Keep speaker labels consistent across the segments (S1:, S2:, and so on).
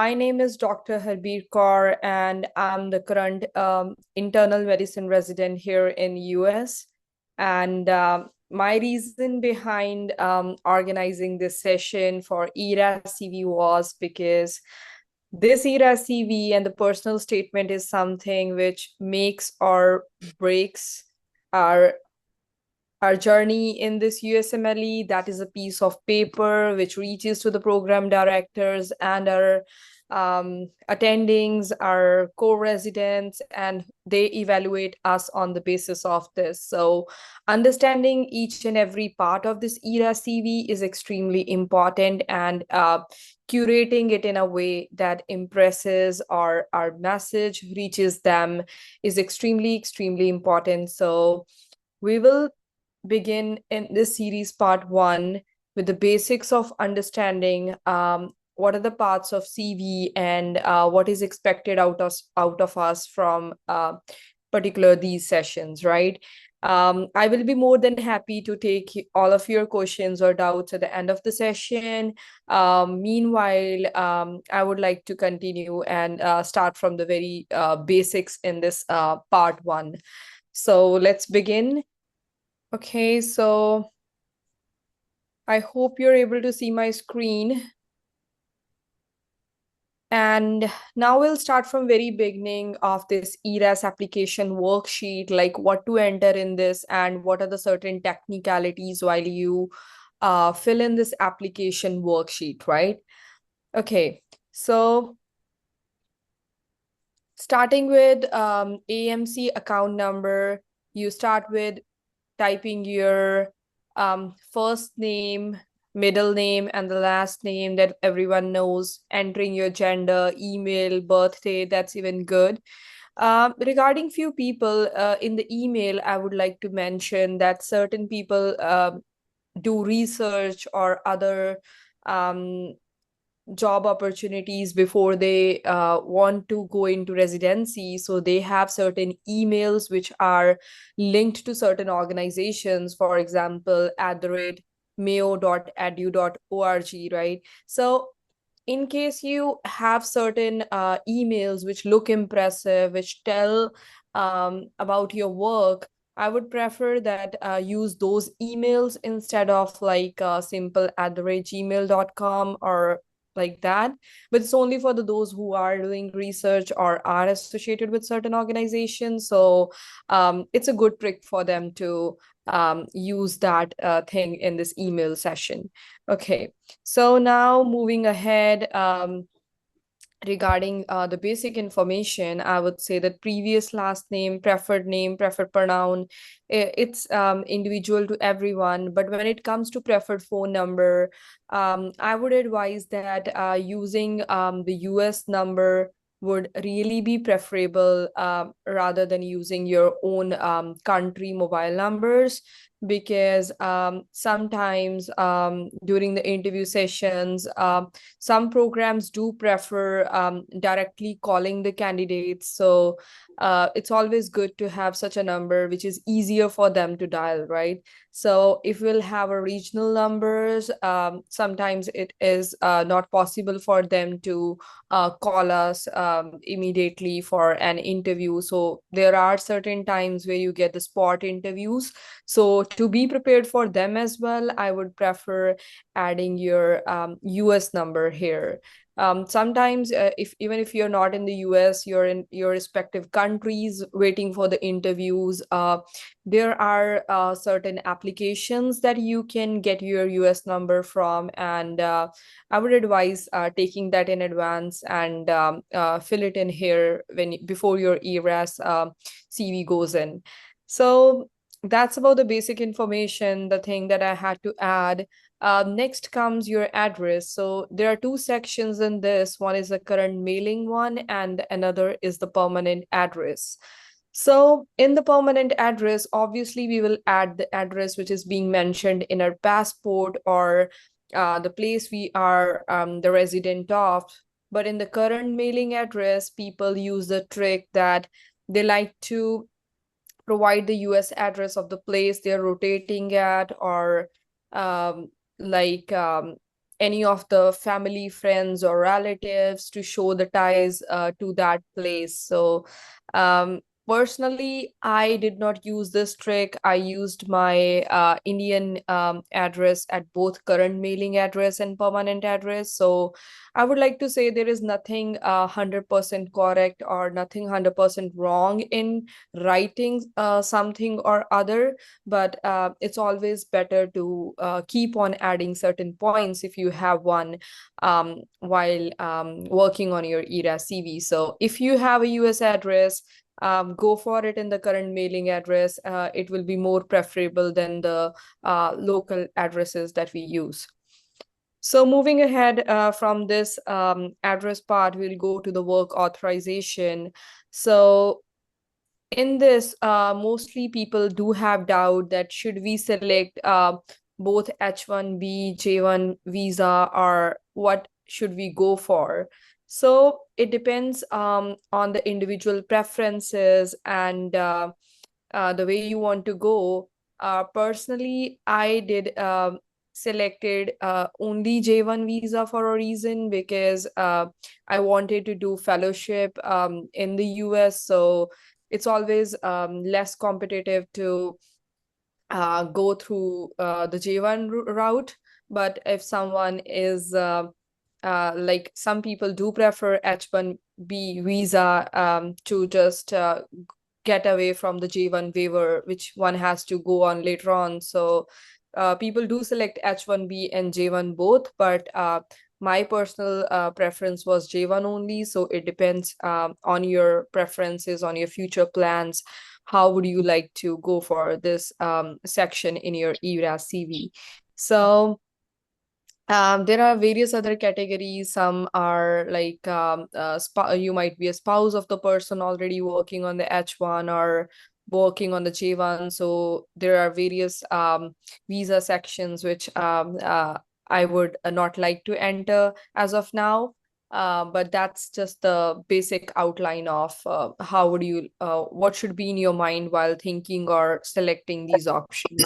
S1: My name is Dr. Harbir Kaur, and I'm the current internal medicine resident here in US. And my reason behind organizing this session for ERAS CV was because this ERAS CV and the personal statement is something which makes or breaks our our journey in this USMLE. That is a piece of paper which reaches to the program directors and our attendings, our co-residents, and they evaluate us on the basis of this. So understanding each and every part of this ERA CV is extremely important, and curating it in a way that impresses or our message reaches them is extremely important. So we will begin in this series part 1 with the basics of understanding what are the parts of CV and what is expected out of us from particular these sessions, right? I will be more than happy to take all of your questions or doubts at the end of the session. Meanwhile, I would like to continue and start from the very basics in this part 1. So let's begin. Okay, so I hope you're able to see my screen. And now we'll start from very beginning of this ERAS application worksheet, like what to enter in this and what are the certain technicalities while you fill in this application worksheet, right? Okay, so starting with AMC account number, you start with typing your first name, middle name, and the last name that everyone knows, entering your gender, email, birthday, that's even good. Regarding few people in the email, I would like to mention that certain people do research or other job opportunities before they want to go into residency. So they have certain emails which are linked to certain organizations, for example, @mayo.edu.org, right? So in case you have certain emails which look impressive, which tell about your work, I would prefer that use those emails instead of like simple @gmail.com or like that. But it's only for those who are doing research or are associated with certain organizations. So it's a good trick for them to use that thing in this email session. Okay, so now moving ahead, regarding the basic information, I would say that previous last name, preferred pronoun, it's individual to everyone. But when it comes to preferred phone number, I would advise that using the US number would really be preferable rather than using your own country mobile numbers, because sometimes during the interview sessions, some programs do prefer directly calling the candidates. So it's always good to have such a number which is easier for them to dial, right? So if we'll have a regional numbers, sometimes it is not possible for them to call us immediately for an interview. So there are certain times where you get the spot interviews. So to be prepared for them as well, I would prefer adding your US number here. Sometimes if even if you're not in the US, you're in your respective countries waiting for the interviews, there are certain applications that you can get your US number from, and I would advise taking that in advance and fill it in here before your ERAS CV goes in. So that's about the basic information, the thing that I had to add. Next comes your address. So there are two sections in this. One is the current mailing one, and another is the permanent address. So in the permanent address, obviously, we will add the address which is being mentioned in our passport or the place we are the resident of. But in the current mailing address, people use the trick that they like to provide the US address of the place they're rotating at, or like any of the family, friends, or relatives to show the ties to that place. So personally, I did not use this trick. I used my Indian address at both current mailing address and permanent address. So I would like to say there is nothing 100% correct or nothing 100% wrong in writing something or other, but it's always better to keep on adding certain points if you have one while working on your ERAS CV. So if you have a US address, go for it in the current mailing address. It will be more preferable than the local addresses that we use. So moving ahead from this address part, we'll go to the work authorization. So in this, mostly people do have doubt that should we select both H-1B, J-1 visa, or what should we go for? So it depends on the individual preferences and the way you want to go. Personally, I did selected only J-1 visa for a reason, because I wanted to do fellowship in the US. So it's always less competitive to go through the J1 route. But if someone is like, some people do prefer H1B visa to just get away from the J1 waiver, which one has to go on later on. So people do select H1B and J1 both, but my personal preference was J1 only. So it depends on your preferences, on your future plans. How would you like to go for this section in your ERAS CV? So there are various other categories. Some are like you might be a spouse of the person already working on the H1 or working on the J1. So there are various visa sections which I would not like to enter as of now. But that's just the basic outline of how would you, what should be in your mind while thinking or selecting these options.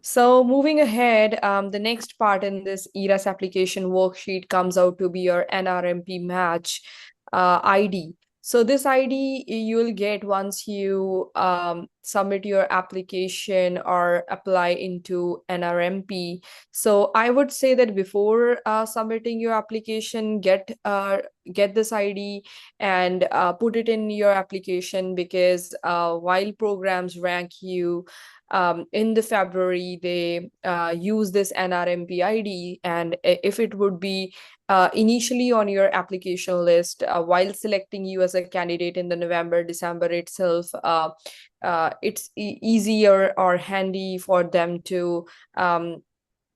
S1: So moving ahead, the next part in this ERAS application worksheet comes out to be your NRMP match ID. So this ID you'll get once you submit your application or apply into NRMP. So I would say that before submitting your application, get this ID and put it in your application, because while programs rank you in the February, they use this NRMP ID, and if it would be initially on your application list while selecting you as a candidate in the November, December itself, it's easier or handy for them to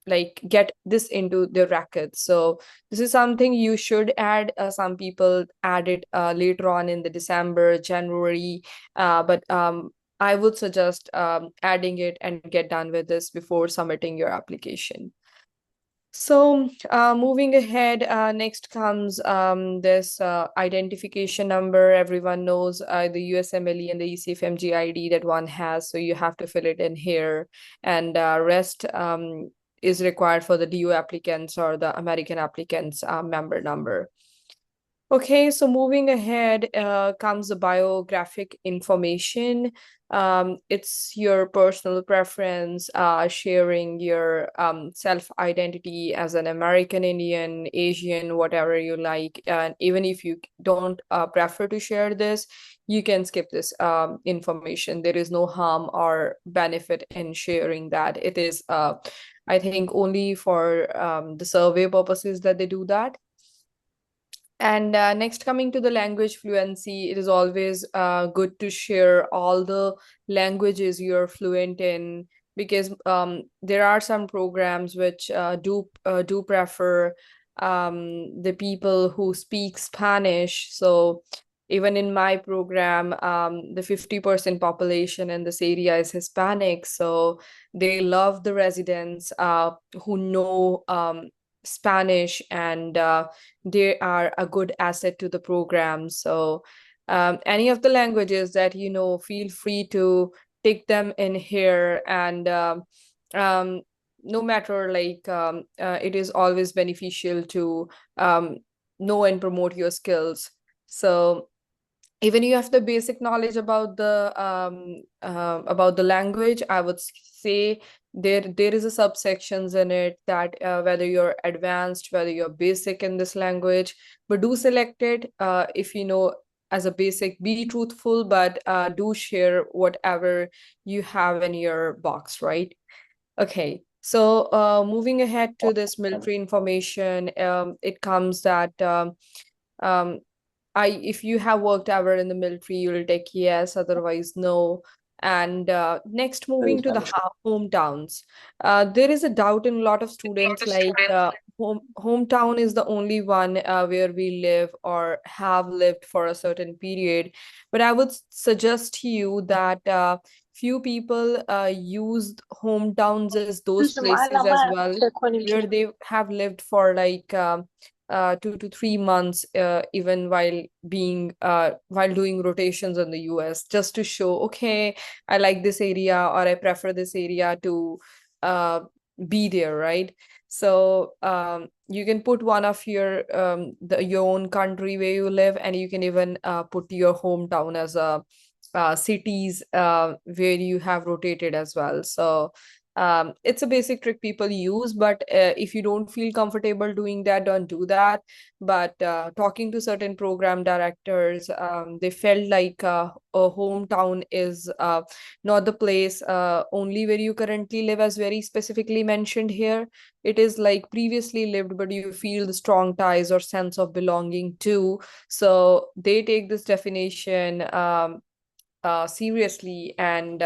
S1: like get this into the records. So this is something you should add. Some people add it later on in the December, January, but I would suggest adding it and get done with this before submitting your application. So moving ahead, next comes this identification number. Everyone knows the USMLE and the ECFMG ID that one has. So you have to fill it in here, and rest is required for the DO applicants or the American applicants member number. Okay, so moving ahead comes the biographic information. It's your personal preference, sharing your self-identity as an American Indian, Asian, whatever you like. And even if you don't prefer to share this, you can skip this information. There is no harm or benefit in sharing that. It is, I think, only for the survey purposes that they do that. And next, coming to the language fluency, it is always good to share all the languages you're fluent in, because there are some programs which do prefer the people who speak Spanish. So even in my program, the 50% population in this area is Hispanic. So they love the residents who know Spanish, and they are a good asset to the program. So any of the languages that you know, feel free to take them in here. And no matter like it is always beneficial to know and promote your skills. So even you have the basic knowledge about the language, I would say there is a subsections in it that whether you're advanced, whether you're basic in this language, but do select it. If you know as a basic, be truthful, but do share whatever you have in your box, right? Okay, so moving ahead to this military information, it comes that um, if you have worked ever in the military, you'll take yes, otherwise no. And next, moving to the hometowns. There is a doubt in a lot of students, like hometown is the only one where we live or have lived for a certain period. But I would suggest to you that few people use hometowns as those places as well, where they have lived for like 2 to 3 months, even while doing rotations in the US, just to show, okay, I like this area or I prefer this area to uh, be there, right? So you can put one of your own country where you live, and you can even put your hometown as a cities where you have rotated as well. So it's a basic trick people use, but if you don't feel comfortable doing that, don't do that. But talking to certain program directors, they felt like a hometown is not the place only where you currently live, as very specifically mentioned here. It is like previously lived, but you feel the strong ties or sense of belonging to. So they take this definition seriously, and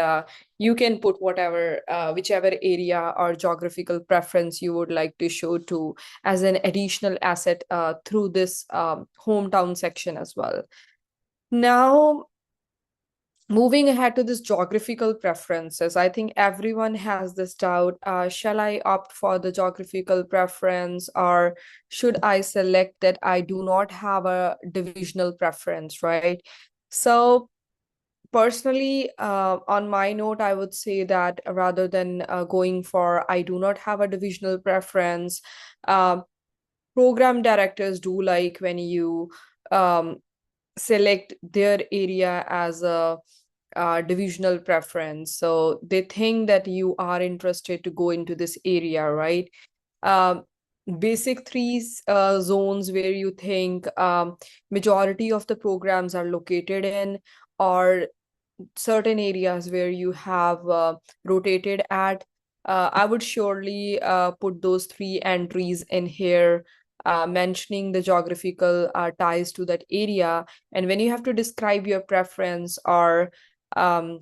S1: you can put whichever area or geographical preference you would like to show to as an additional asset through this hometown section as well. Now, moving ahead to this geographical preferences, I think everyone has this doubt. Shall I opt for the geographical preference, or should I select that I do not have a divisional preference, right? So personally, on my note, I would say that rather than going for I do not have a divisional preference, uh, program directors do like when you um, select their area as a divisional preference. So they think that you are interested to go into this area, right? Um, basic three zones where you think majority of the programs are located in, or certain areas where you have rotated at, I would surely put those three entries in here, mentioning the geographical ties to that area. And when you have to describe your preference or um,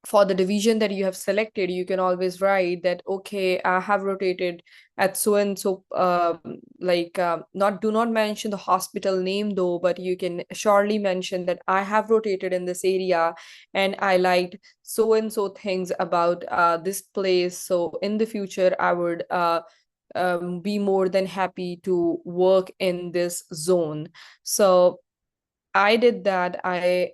S1: for the division that you have selected, you can always write that, okay, I have rotated at so and so, not do not mention the hospital name though, but you can surely mention that I have rotated in this area and I liked so and so things about this place. So in the future, I would be more than happy to work in this zone. So I did that. I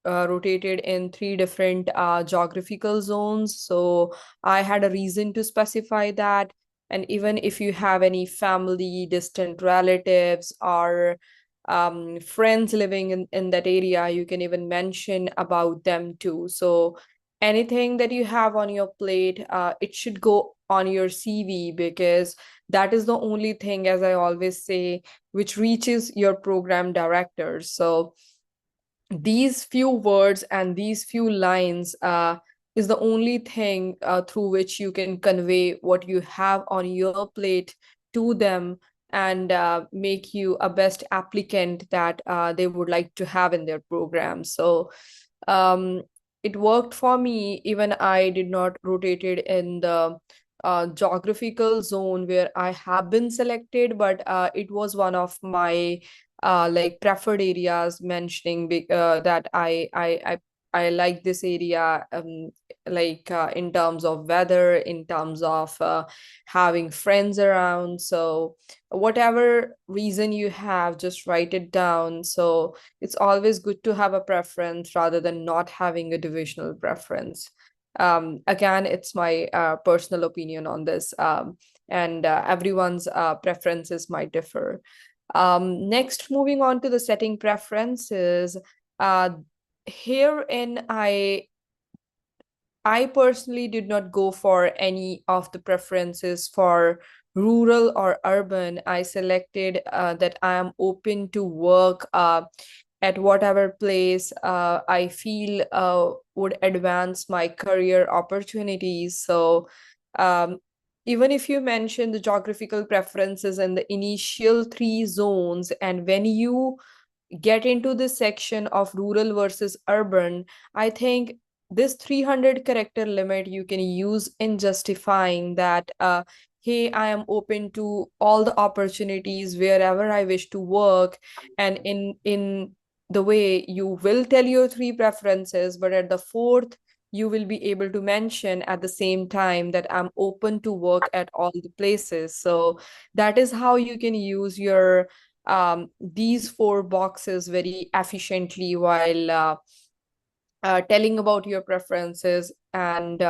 S1: rotated in three different geographical zones. So I had a reason to specify that. And even if you have any family, distant relatives, or friends living in that area, you can even mention about them too. So anything that you have on your plate, it should go on your CV, because that is the only thing, as I always say, which reaches your program directors. So these few words and these few lines is the only thing through which you can convey what you have on your plate to them, and make you a best applicant that they would like to have in their program. So um, it worked for me. Even I did not rotated in the geographical zone where I have been selected, but it was one of my like preferred areas, mentioning that I like this area, in terms of weather, in terms of having friends around. So whatever reason you have, just write it down. So it's always good to have a preference rather than not having a divisional preference. Again, it's my personal opinion on this, and everyone's preferences might differ. Next, moving on to the setting preferences. Herein, I personally did not go for any of the preferences for rural or urban. I selected that I am open to work at whatever place I feel would advance my career opportunities. So, um, even if you mention the geographical preferences and the initial three zones, and when you get into this section of rural versus urban, I think this 300 character limit you can use in justifying that, hey, I am open to all the opportunities wherever I wish to work. And in the way you will tell your three preferences, but at the fourth, you will be able to mention at the same time that I'm open to work at all the places. So that is how you can use your these four boxes very efficiently while telling about your preferences and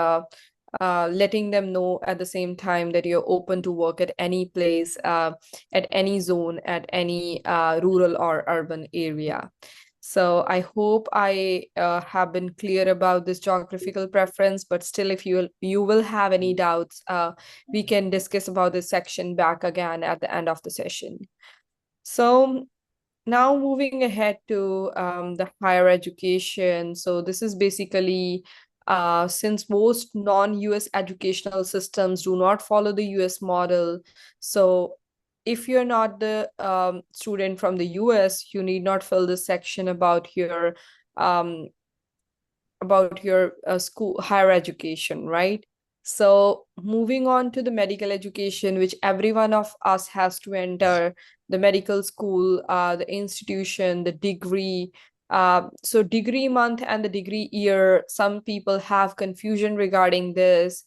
S1: letting them know at the same time that you're open to work at any place, at any zone, at any rural or urban area. So I hope I have been clear about this geographical preference, but still, if you will have any doubts, we can discuss about this section back again at the end of the session. So now moving ahead to the higher education. So this is basically since most non-US educational systems do not follow the US model. So if you're not the student from the US, you need not fill this section um, about your school higher education, right? So moving on to the medical education, which every one of us has to enter, the medical school, the institution, the degree. So degree month and the degree year, some people have confusion regarding this.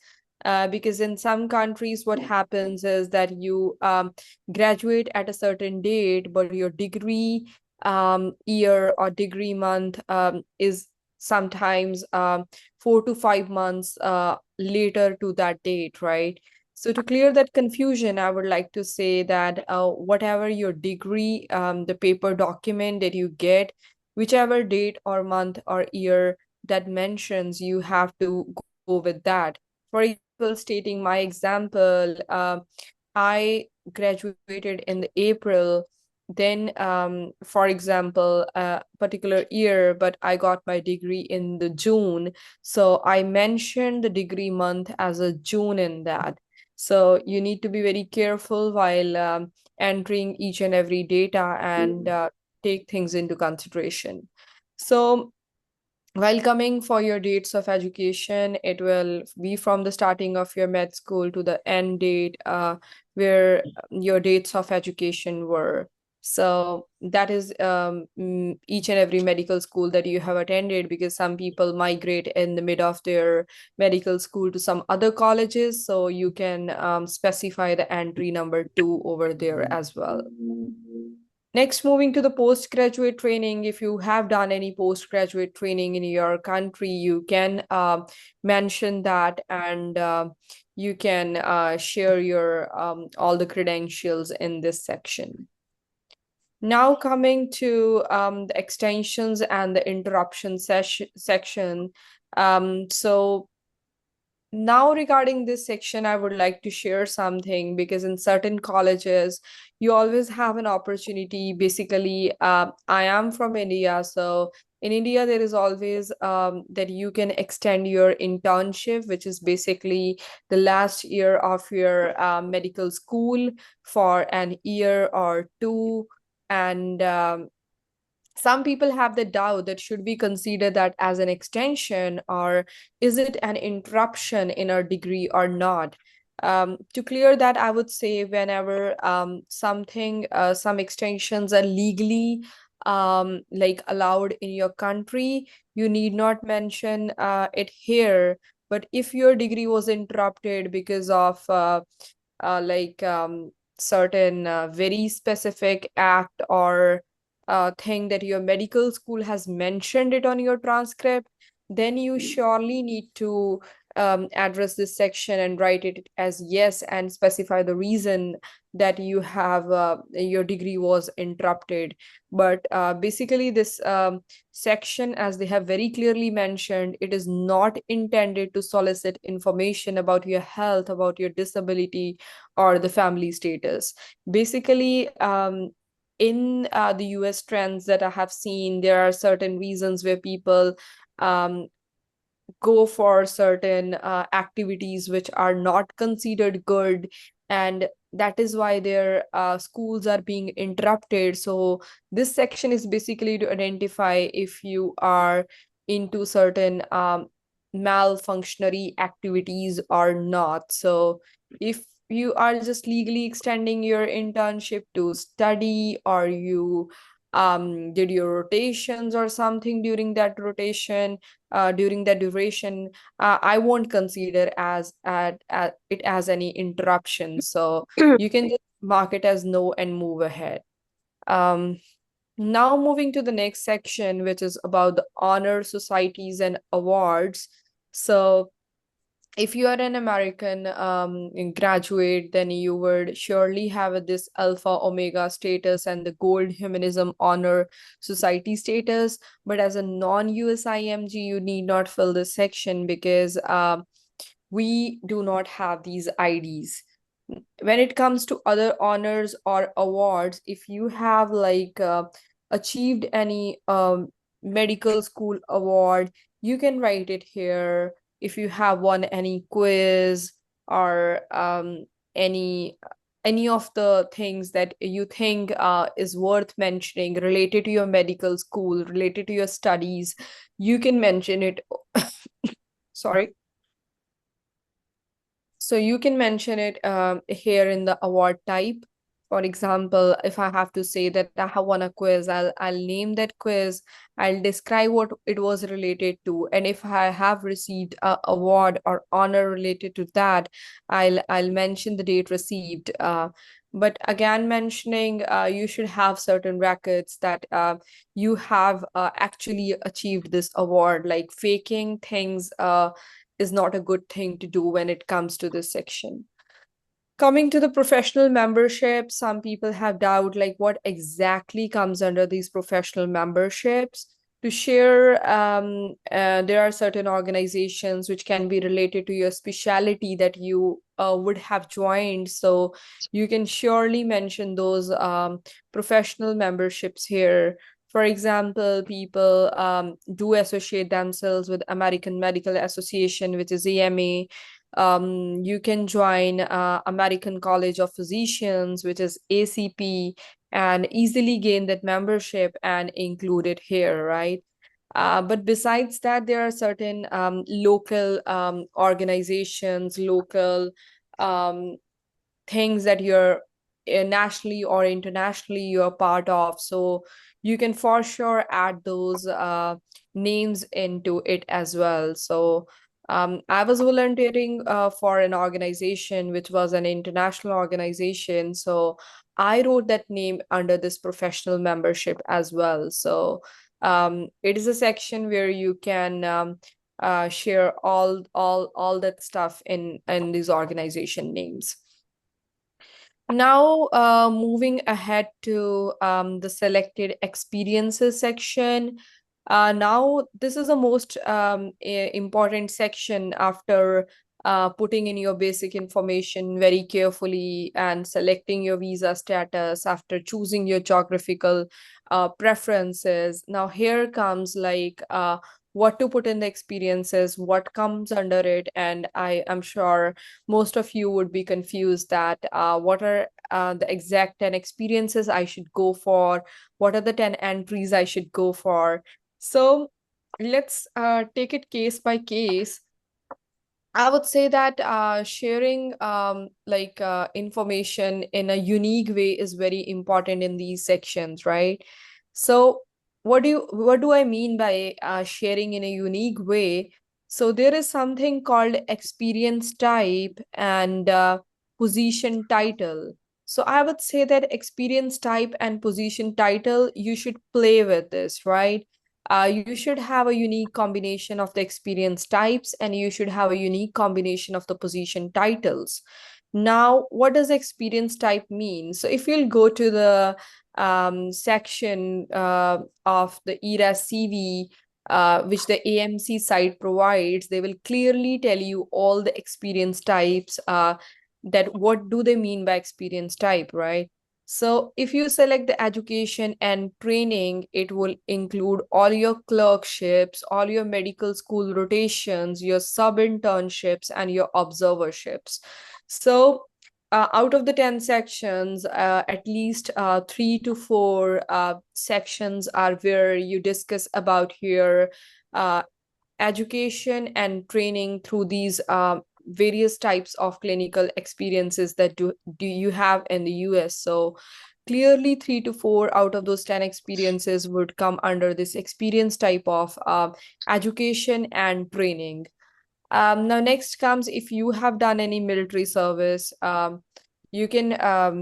S1: Because in some countries, what happens is that you graduate at a certain date, but your degree year or degree month is sometimes 4 to 5 months later to that date, right? So to clear that confusion, I would like to say that whatever your degree, the paper document that you get, whichever date or month or year that mentions, you have to go with that. For example, stating my example, I graduated in the April, then for example a particular year, but I got my degree in the June, so I mentioned the degree month as a June in that. So you need to be very careful while entering each and every data and take things into consideration. So while coming for your dates of education, it will be from the starting of your med school to the end date, where your dates of education were. So that is each and every medical school that you have attended, because some people migrate in the mid of their medical school to some other colleges. So you can specify the entry number 2 over there as well. Next, moving to the postgraduate training. If you have done any postgraduate training in your country, you can mention that, and you can share your all the credentials in this section. Now coming to the extensions and the interruption section. So now regarding this section, I would like to share something, because in certain colleges you always have an opportunity. Basically, I am from India, so in India there is always that you can extend your internship, which is basically the last year of your medical school, for an year or two. And some people have the doubt that should we consider that as an extension, or is it an interruption in our degree or not? To clear that, I would say whenever some extensions are legally like allowed in your country, you need not mention it here. But if your degree was interrupted because of like certain very specific act or thing that your medical school has mentioned it on your transcript, then you surely need to address this section and write it as yes and specify the reason that you have your degree was interrupted. But basically this section, as they have very clearly mentioned, it is not intended to solicit information about your health, about your disability, or the family status. Basically, in the US trends that I have seen, there are certain reasons where people um, go for certain activities which are not considered good, and that is why their schools are being interrupted. So this section is basically to identify if you are into certain malfunctionary activities or not. So if you are just legally extending your internship to study, or you did your rotations or something during that rotation, during the duration, I won't consider at it as any interruption. So you can just mark it as no and move ahead. Um, Now moving to the next section, which is about the honor societies and awards. So if you are an American graduate, then you would surely have this Alpha Omega status and the Gold Humanism Honor Society status. But as a non-USIMG, you need not fill this section because we do not have these IDs. When it comes to other honors or awards, if you have like achieved any medical school award, you can write it here. If you have won any quiz or any of the things that you think is worth mentioning related to your medical school, related to your studies, you can mention it. Sorry. So you can mention it here in the award type. For example, if I have to say that I have won a quiz, I'll name that quiz. I'll describe what it was related to, and if I have received a award or honor related to that, I'll mention the date received. But again, mentioning you should have certain records that you have actually achieved this award. Like faking things is not a good thing to do when it comes to this section. Coming to the professional membership, some people have doubt like what exactly comes under these professional memberships. To share, there are certain organizations which can be related to your specialty that you would have joined. So you can surely mention those professional memberships here. For example, people do associate themselves with American Medical Association, which is AMA. You can join American College of Physicians, which is ACP, and easily gain that membership and include it here, right? But besides that, there are certain local organizations, local um, things that you're nationally or internationally you're part of. So you can for sure add those names into it as well. So I was volunteering for an organization which was an international organization. So I wrote that name under this professional membership as well. So it is a section where you can share all that stuff in these organization names. Now, moving ahead to the selected experiences section. Now, this is the most important section after putting in your basic information very carefully and selecting your visa status, after choosing your geographical preferences. Now, here comes like what to put in the experiences, what comes under it, and I am sure most of you would be confused that what are the exact 10 experiences I should go for, what are the 10 entries I should go for. So let's take it case by case. I would say that sharing information in a unique way is very important in these sections, right? So what do I mean by sharing in a unique way? So there is something called experience type and position title. So I would say that experience type and position title, you should play with this, right? You should have a unique combination of the experience types, and you should have a unique combination of the position titles. Now, what does experience type mean? So if you'll go to the section of the ERAS CV, which the AMC site provides, they will clearly tell you all the experience types, that what do they mean by experience type, right? So if you select the education and training, it will include all your clerkships, all your medical school rotations, your sub-internships, and your observerships. So out of the 10 sections, at least 3 to 4 sections are where you discuss about your uh, education and training through these various types of clinical experiences that do you have in the US. So clearly 3 to 4 out of those 10 experiences would come under this experience type of education and training. Now, next comes if you have done any military service, you can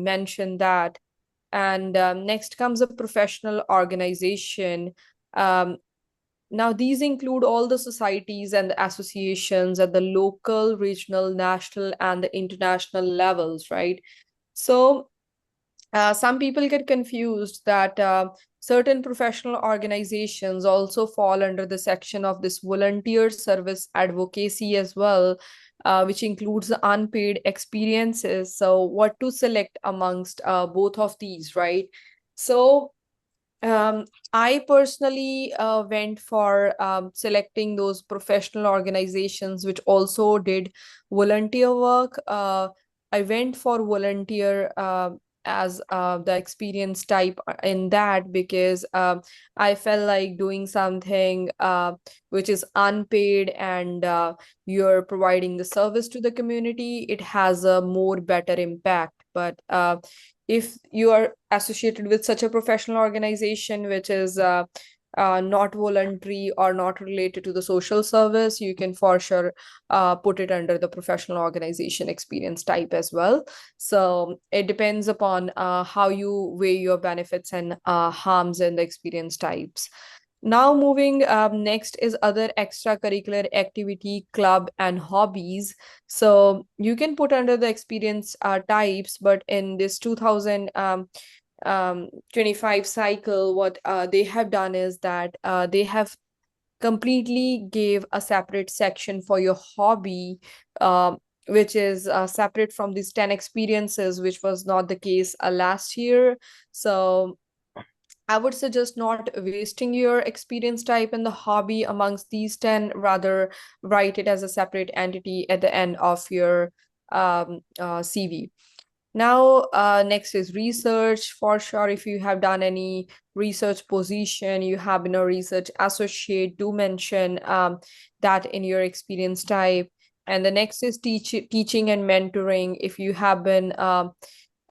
S1: mention that. And next comes a professional organization. Um, Now, these include all the societies and the associations at the local, regional, national, and the international levels, right? So, some people get confused that certain professional organizations also fall under the section of this volunteer service advocacy as well, which includes the unpaid experiences. So, what to select amongst both of these, right? So, um, I personally went for selecting those professional organizations which also did volunteer work. I went for volunteer as the experience type in that because I felt like doing something which is unpaid and you're providing the service to the community. It has a more better impact. But if you are associated with such a professional organization which is not voluntary or not related to the social service, you can for sure put it under the professional organization experience type as well. So it depends upon how you weigh your benefits and harms in the experience types. Now, moving next is other extracurricular activity, club, and hobbies. So you can put under the experience types, but in this 2025 cycle, what they have done is that they have completely gave a separate section for your hobby, which is separate from these 10 experiences, which was not the case last year. So I would suggest not wasting your experience type in the hobby amongst these 10, rather write it as a separate entity at the end of your CV. Now, next is research. For sure, if you have done any research position, you have been a research associate, do mention that in your experience type. And the next is teaching and mentoring. If you have been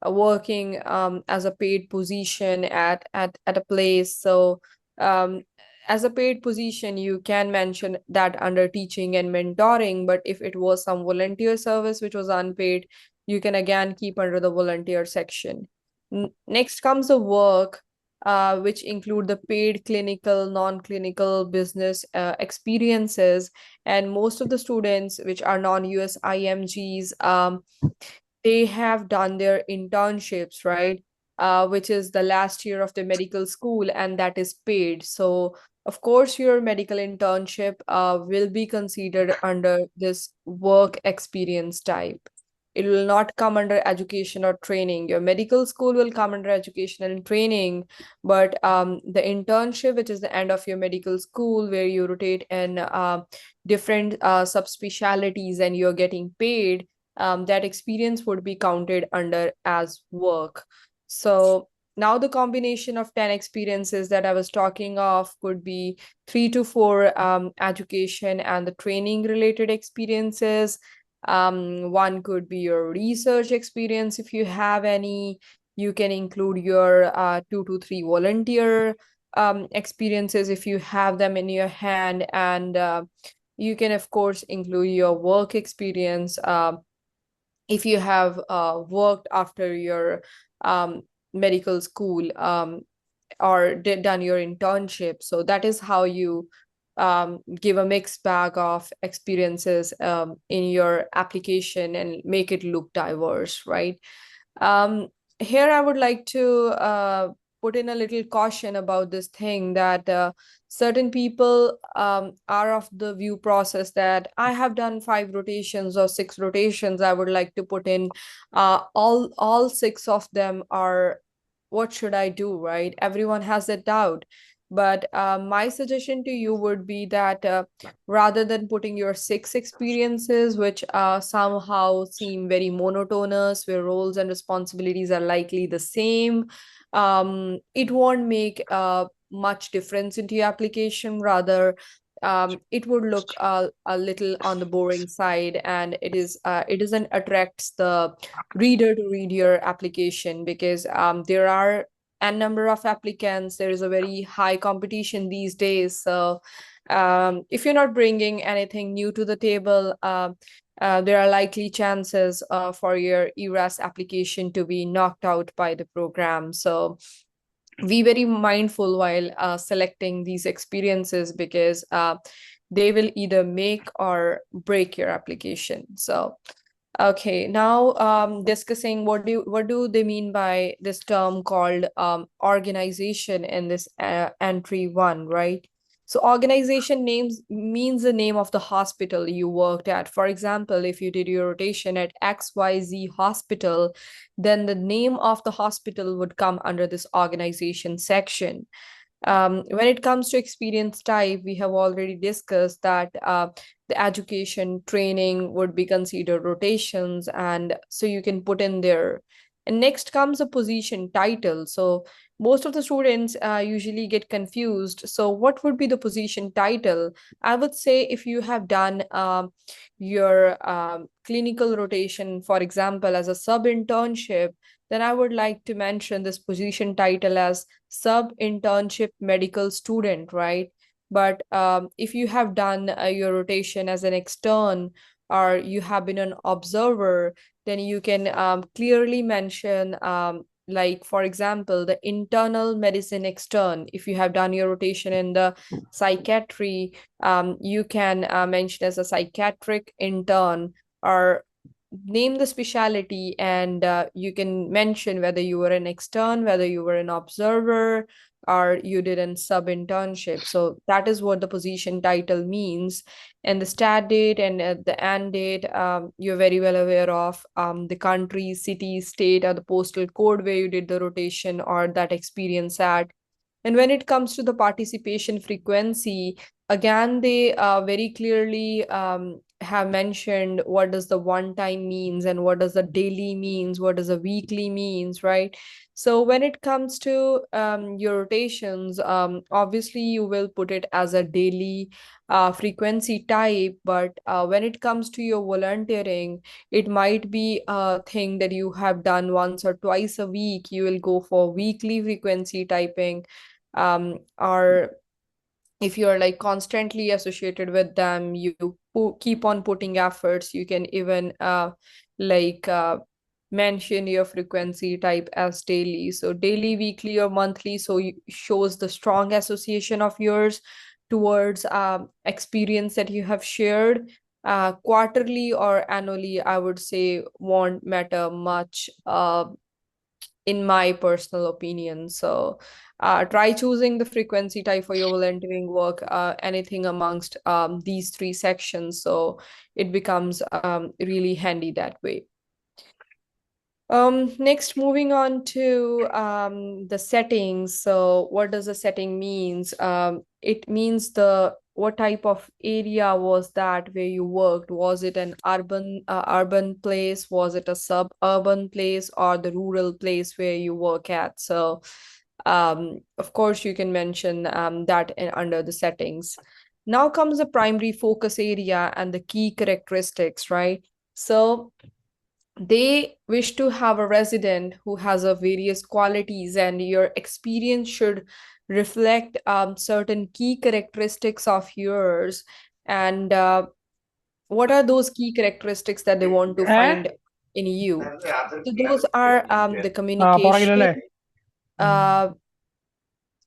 S1: working as a paid position at a place. So as a paid position, you can mention that under teaching and mentoring. But if it was some volunteer service which was unpaid, you can again keep under the volunteer section. Next comes the work, which include the paid clinical, non-clinical business experiences. And most of the students which are non-US IMGs, they have done their internships, right? Which is the last year of the medical school, and that is paid. So, of course, your medical internship will be considered under this work experience type. It will not come under education or training. Your medical school will come under education and training, but the internship, which is the end of your medical school, where you rotate in different subspecialties and you're getting paid, that experience would be counted under as work. So now the combination of 10 experiences that I was talking of could be 3 to 4 education and the training related experiences. One could be your research experience if you have any. You can include your 2 to 3 volunteer experiences if you have them in your hand. And you can, of course, include your work experience if you have worked after your medical school or done your internship. So that is how you give a mixed bag of experiences in your application and make it look diverse, right? Um, Here, I would like to put in a little caution about this thing that certain people are of the view process that I have done 5 rotations or 6 rotations. I would like to put in all 6 of them are what should I do, right? Everyone has that doubt. But my suggestion to you would be that rather than putting your 6 experiences, which somehow seem very monotonous, where roles and responsibilities are likely the same, it won't make much difference into your application. Rather, it would look a little on the boring side, and it doesn't attracts the reader to read your application, because there are a number of applicants. There is a very high competition these days. So if you're not bringing anything new to the table, there are likely chances for your ERAS application to be knocked out by the program. So be very mindful while selecting these experiences, because they will either make or break your application. So okay, now discussing what do they mean by this term called organization in this entry one, right? So organization names means the name of the hospital you worked at. For example, if you did your rotation at XYZ hospital, then the name of the hospital would come under this organization section. When it comes to experience type, we have already discussed that the education training would be considered rotations, and so you can put in there. And next comes a position title. So most of the students usually get confused. So what would be the position title? I would say if you have done your clinical rotation, for example, as a sub internship, then I would like to mention this position title as sub-internship medical student, right? But if you have done your rotation as an extern, or you have been an observer, then you can clearly mention, like, for example, the internal medicine extern. If you have done your rotation in the psychiatry, you can mention as a psychiatric intern, or name the specialty, and you can mention whether you were an extern, whether you were an observer, or you did a sub internship. So that is what the position title means. And the start date and the end date, you're very well aware of the country, city, state, or the postal code where you did the rotation or that experience at. And when it comes to the participation frequency, again, they very clearly have mentioned what does the one time means, and what does the daily means, what does the weekly means, right? So when it comes to your rotations, obviously you will put it as a daily frequency type, but when it comes to your volunteering, it might be a thing that you have done once or twice a week. You will go for weekly frequency typing, or if you're like constantly associated with them, you keep on putting efforts, you can even like mention your frequency type as daily. So daily, weekly, or monthly, so shows the strong association of yours towards experience that you have shared. Quarterly or annually, I would say, won't matter much in my personal opinion. So try choosing the frequency type for your volunteering work, anything amongst these 3 sections. So it becomes really handy that way. Next, moving on to the settings. So what does a setting means? It means the what type of area was that where you worked? Was it an urban place? Was it a suburban place, or the rural place where you work at? So of course, you can mention that under the settings. Now comes the primary focus area and the key characteristics, right? So they wish to have a resident who has a various qualities, and your experience should reflect certain key characteristics of yours. And what are those key characteristics that they want to find in you? So those are the communication,
S2: പുറകിലല്ലേ
S1: uh,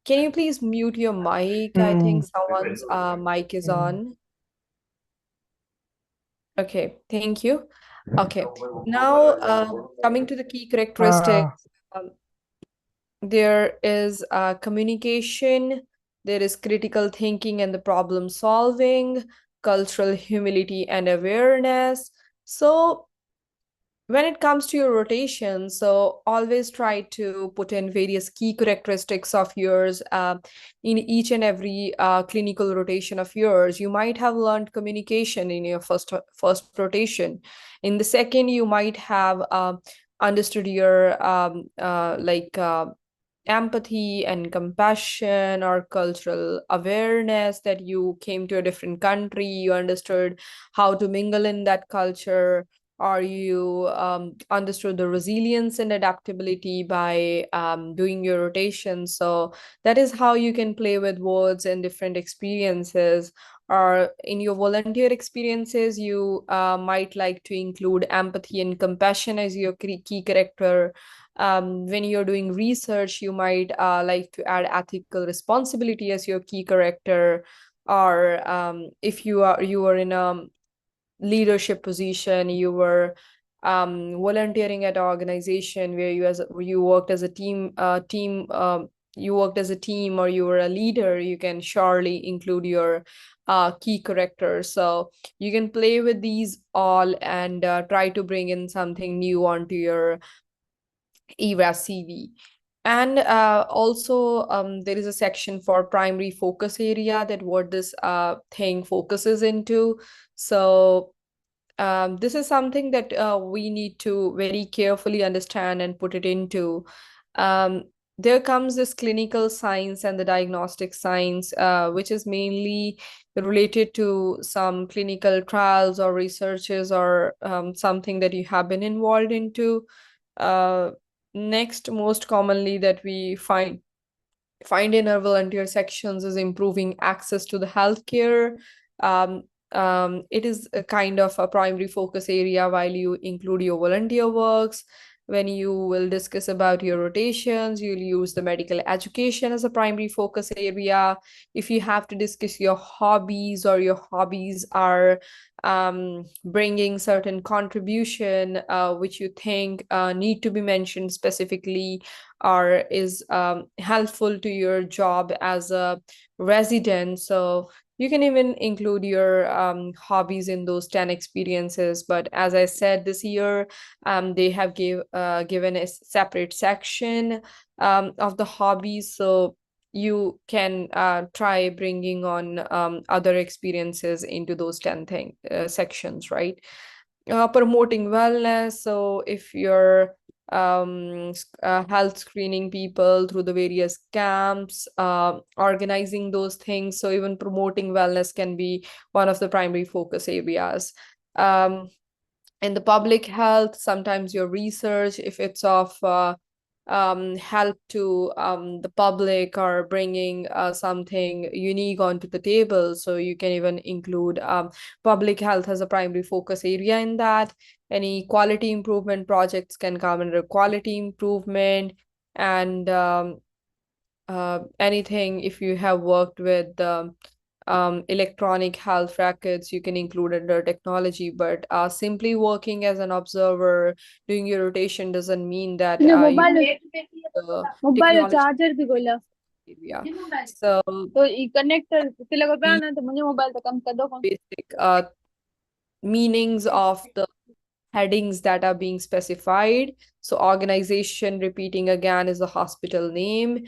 S1: Can you please mute your mic? I think someone's mic is on. Okay, thank you. Okay, now coming to the key characteristics, um, there is communication, there is critical thinking and the problem solving, cultural humility and awareness. So when it comes to your rotation, so always try to put in various key characteristics of yours in each and every clinical rotation of yours. You might have learned communication in your first rotation. In the second, you might have understood your empathy and compassion or cultural awareness, that you came to a different country, you understood how to mingle in that culture, or you understood the resilience and adaptability by doing your rotation. So that is how you can play with words and different experiences. Or in your volunteer experiences, you might like to include empathy and compassion as your key character. When you're doing research, you might like to add ethical responsibility as your key character. Or if you are in a leadership position, you were volunteering at an organization where you worked as a team, you worked as a team, or you were a leader, you can surely include your key characters. So you can play with these all and try to bring in something new onto your ERAS CV. And also, there is a section for primary focus area, that what this thing focuses into. So this is something that we need to very carefully understand and put it into. Um, there comes this clinical science and the diagnostic science, which is mainly related to some clinical trials or researches, or something that you have been involved into. Uh, Next, most commonly that we find in our volunteer sections is improving access to the healthcare. Um, it is a kind of a primary focus area while you include your volunteer works. When you will discuss about your rotations, you'll use the medical education as a primary focus area. If you have to discuss your hobbies, or your hobbies are bringing certain contribution which you think need to be mentioned specifically, or is helpful to your job as a resident. So you can even include your hobbies in those 10 experiences. But as I said, this year they have given a separate section of the hobbies. So you can try bringing on other experiences into those 10 sections, right? Promoting wellness. So if you're health screening people through the various camps, organizing those things. So even promoting wellness can be one of the primary focus areas. In the public health, sometimes your research, if it's of help to the public, or bringing something unique onto the table, so you can even include public health as a primary focus area in that. Any quality improvement projects can come under quality improvement. And anything, if you have worked with electronic health records, you can include under technology. But simply working as an observer, doing your rotation doesn't mean that you the
S2: mobile
S1: technology
S2: charger भी बोला
S1: area. So
S2: तो ये connector तिला को प्याना तो मुझे mobile तो कम कर दो कौन
S1: basic meanings of the headings that are being specified. So organization, repeating again, is the hospital name.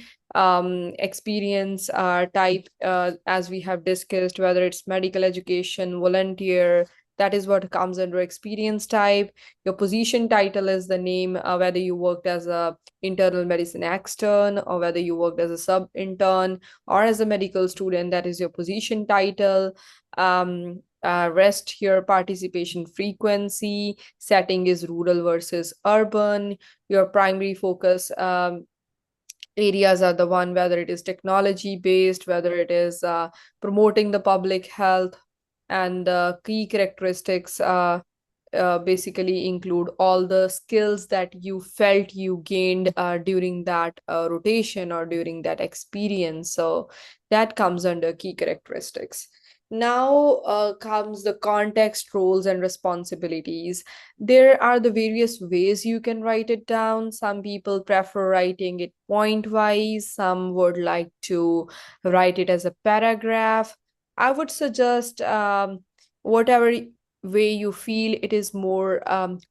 S1: Experience type, as we have discussed, whether it's medical education, volunteer, that is what comes under experience type. Your position title is the name, whether you worked as a internal medicine extern, or whether you worked as a sub intern or as a medical student, that is your position title. Rest here, participation frequency, setting is rural versus urban. Your primary focus areas are the one, whether it is technology based, whether it is promoting the public health. And the key characteristics basically include all the skills that you felt you gained during that rotation or during that experience. So that comes under key characteristics. Now comes the context, roles, and responsibilities. There are the various ways you can write it down. Some people prefer writing it point wise, some would like to write it as a paragraph. I would suggest whatever way you feel it is more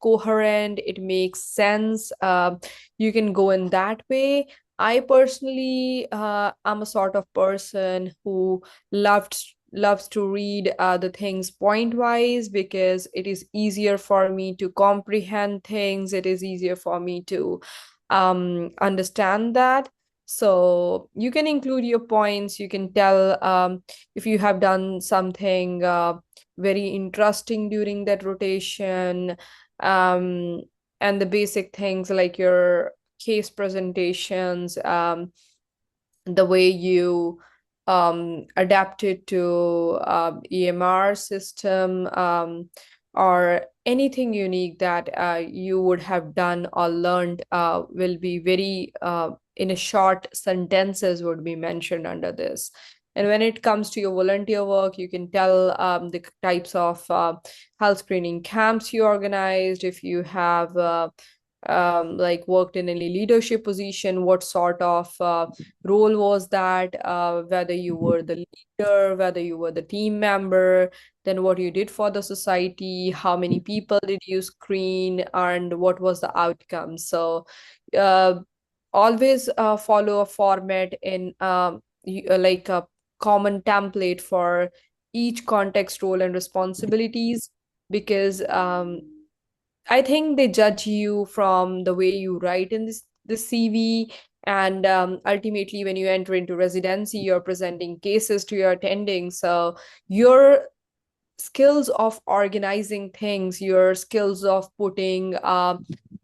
S1: coherent, it makes sense. You can go in that way. I personally am a sort of person who loves to read the things point wise because it is easier for me to comprehend things. It is easier for me to understand that. So you can include your points. You can tell if you have done something very interesting during that rotation, um, and the basic things like your case presentations, the way you adapted to EMR system, or anything unique that you would have done or learned will be very in a short sentences would be mentioned under this. And when it comes to your volunteer work, you can tell the types of health screening camps you organized, if you have like worked in any leadership position, what sort of role was that, whether you were the leader, whether you were the team member, then what you did for the society, how many people did you screen, and what was the outcome. So uh, always follow a format in like a common template for each context, role, and responsibilities, because I think they judge you from the way you write in this CV. And ultimately, when you enter into residency, you're presenting cases to your attending. So your skills of organizing things, your skills of putting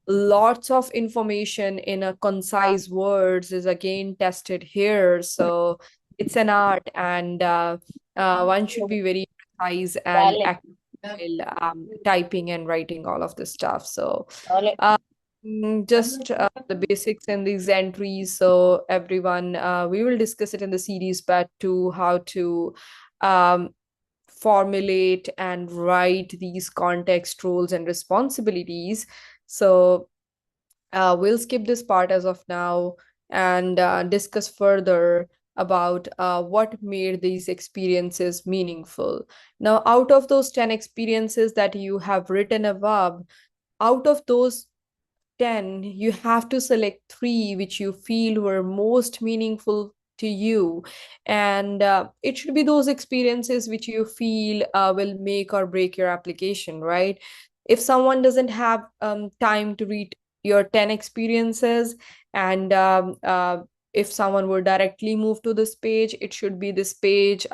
S1: lots of information in a concise words is again tested here. So it's an art, and one should be very precise and
S2: Dale,
S1: accurate while typing and writing all of this stuff. So
S2: dale.
S1: just the basics in these entries. So everyone, we will discuss it in the series part two, how to um, formulate and write these context, roles, and responsibilities. So we'll skip this part as of now and discuss further about what made these experiences meaningful. Now, out of those 10 experiences that you have written above, out of those 10, you have to select three which you feel were most meaningful to you. And it should be those experiences which you feel will make or break your application, right? If someone doesn't have time to read your 10 experiences, and if someone would directly move to this page, it should be this page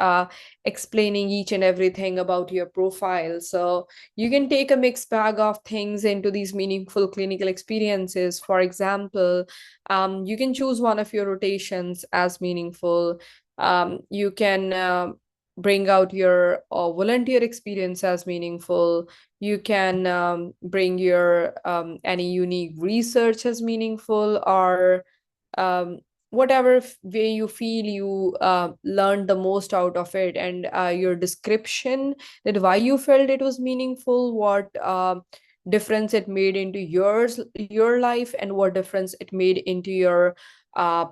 S1: explaining each and everything about your profile. So you can take a mixed bag of things into these meaningful clinical experiences. For example, you can choose one of your rotations as meaningful. You can bring out your volunteer experience as meaningful. You can bring your any unique research as meaningful, or um, whatever way you feel you learned the most out of it, and your description that why you felt it was meaningful, what difference it made into your life, and what difference it made into your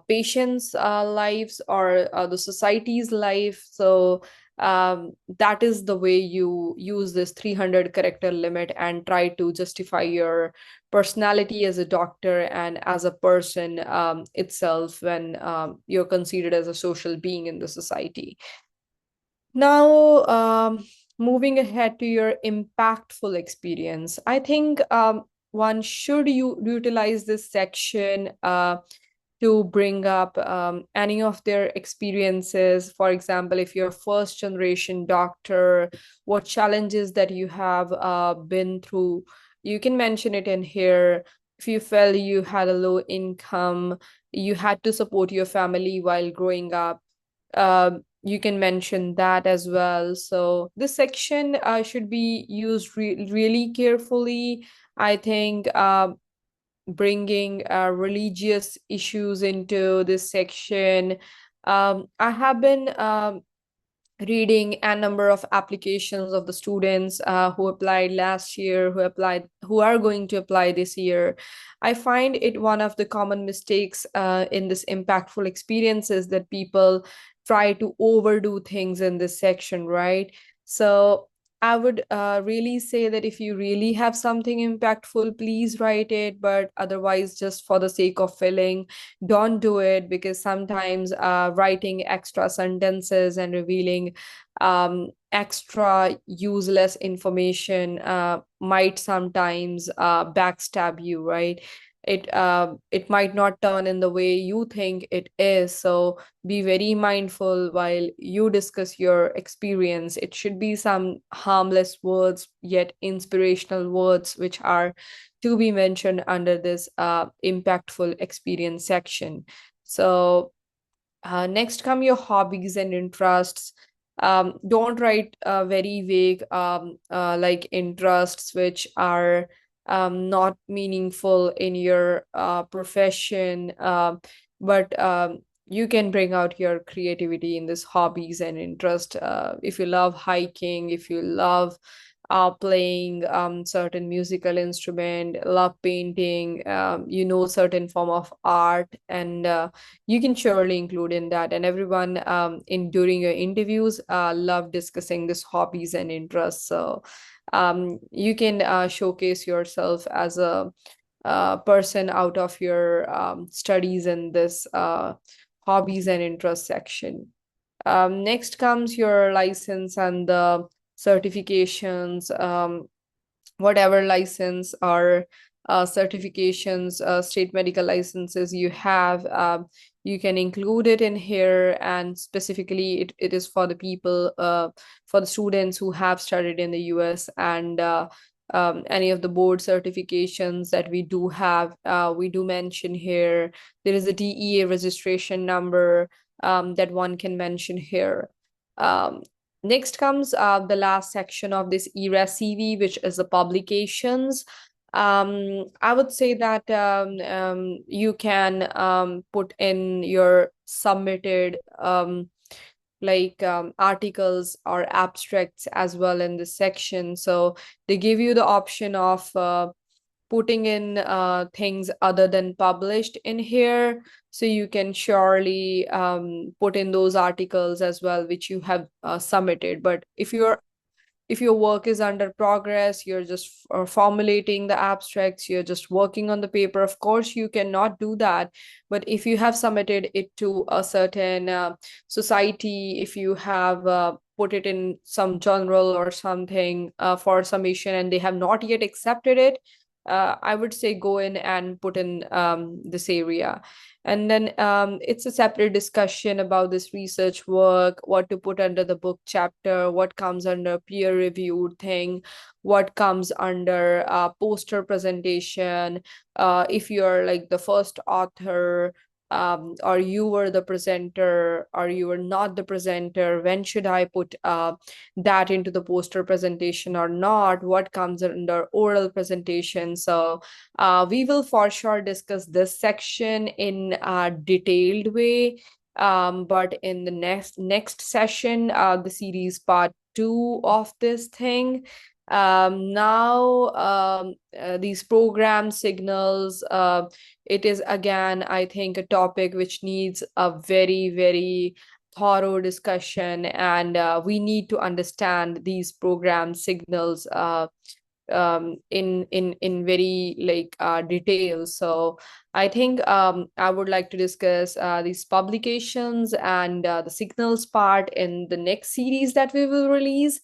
S1: patients' lives, or the society's life. So that is the way you use this 300 character limit and try to justify your personality as a doctor and as a person itself when you're considered as a social being in the society. Now, moving ahead to your impactful experience, I think one should utilize this section to bring up any of their experiences. For example, if you're a first generation doctor, what challenges that you have been through, you can mention it in here. If you felt you had a low income, you had to support your family while growing up, you can mention that as well. So this section should be used really carefully. I think bringing religious issues into this section. I have been reading a number of applications of the students who applied last year, who are going to apply this year. I find it one of the common mistakes in this impactful experiences that people try to overdo things in this section, right? So I would really say that if you really have something impactful, please write it. But otherwise, just for the sake of filling, don't do it, because sometimes writing extra sentences and revealing extra useless information might sometimes backstab you, right? It might not turn in the way you think it is. So be very mindful while you discuss your experience. It should be some harmless words, yet inspirational words, which are to be mentioned under this impactful experience section. So next come your hobbies and interests. Don't write very vague like interests which are not meaningful in your profession, but you can bring out your creativity in this hobbies and interest. If you love hiking, if you love playing certain musical instrument, love painting, certain form of art, and you can surely include in that. And everyone in during your interviews love discussing this hobbies and interests. So you can showcase yourself as a person out of your studies in this hobbies and interest section. Next comes your license and the certifications. Whatever license or certifications, state medical licenses you have, you can include it in here. And specifically, it is for the people, for the students who have studied in the US, and any of the board certifications that we do have, we do mention here. There is a DEA registration number that one can mention here. Um, Next comes the last section of this ERAS CV, which is the publications. I would say that you can put in your submitted articles or abstracts as well in this section. So they give you the option of putting in things other than published in here. So you can surely put in those articles as well, which you have submitted. But if your work is under progress, you're just formulating the abstracts, you're just working on the paper, of course you cannot do that. But if you have submitted it to a certain society, if you have put it in some journal or something for submission, and they have not yet accepted it, I would say go in and put in this area. And then it's a separate discussion about this research work, what to put under the book chapter, what comes under peer reviewed thing, what comes under poster presentation. If you're like the first author, or you were the presenter, or you were not the presenter, when should I put that into the poster presentation or not? What comes under oral presentation? So we will for sure discuss this section in a detailed way. But in the next session, the series part 2 of this thing. Now these program signals, it is again, I think, a topic which needs a very, very thorough discussion, and we need to understand these program signals in very detail. So I think I would like to discuss these publications and the signals part in the next series that we will release.